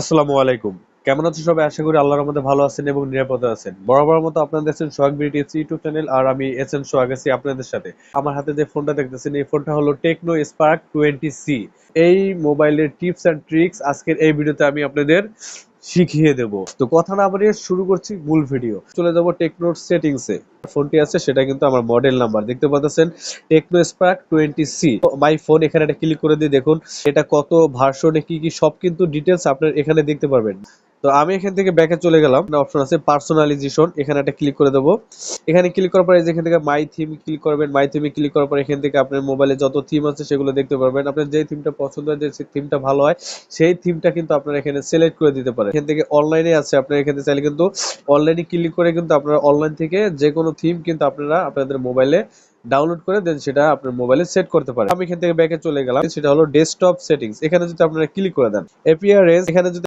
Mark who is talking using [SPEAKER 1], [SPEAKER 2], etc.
[SPEAKER 1] আসসালামু আলাইকুম। কেমন আছেন সবাই? আশা করি আল্লাহর রহমতে ভালো আছেন এবং নিরাপদে আছেন। বরাবরের মতো আপনারা দেখছেন সোহাগ বিডিএস ইউটিউব চ্যানেল আর আমি এসএম সোহাগ আছি আপনাদের সাথে। আমার হাতে যে ফোনটা দেখতেছেন এই ফোনটা হলো টেকনো স্পার্ক 20C। এই মোবাইলের টিপস অ্যান্ড ট্রিক্স আজকের এই ভিডিওতে আমি আপনাদের শিখিয়ে দেব। তো কথা না বাড়িয়ে শুরু করছি মূল ভিডিও। চলে যাব টেকনোর সেটিংসে। ফোনটি আছে সেটা কিন্তু আমার মডেল নাম্বার দেখতে পাচ্ছেন Tecno Spark 20C। My phone এখানে একটা ক্লিক করে দিয়ে দেখুন এটা কত ভার্সনে কি কি সব কিন্তু ডিটেলস আপনার এখানে দেখতে পারবেন। তো আমি এখান থেকে ব্যাকে চলে গেলাম, অপশন আছে পার্সোনালাইজেশন, এখানে একটা ক্লিক করে দেবো। এখানে ক্লিক করার পরে এখান থেকে মাই থিম ক্লিক করবেন। মাই থিমে ক্লিক করার পর এখান থেকে আপনার মোবাইলে যত থিম আছে সেগুলো দেখতে পারবেন। আপনার যে থিমটা পছন্দ হয়, যে থিমটা ভালো হয় সেই থিমটা কিন্তু আপনারা এখানে সিলেক্ট করে দিতে পারেন। এখান থেকে অনলাইনে আছে, আপনারা এখানে চাইলে কিন্তু অনলাইনে ক্লিক করে কিন্তু আপনারা অনলাইন থেকে যে কোনো থিম কিন্তু আপনারা আপনাদের মোবাইলে ডাউনলোড করে দেন সেটা আপনার মোবাইলে সেট করতে পারেন। আমি এখান থেকে ব্যাকে চলে গেলাম, সেটা হলো ডেস্কটপ সেটিংস। এখানে যদি আপনারা ক্লিক করে দেন অ্যাপিয়ারেন্স, এখানে যদি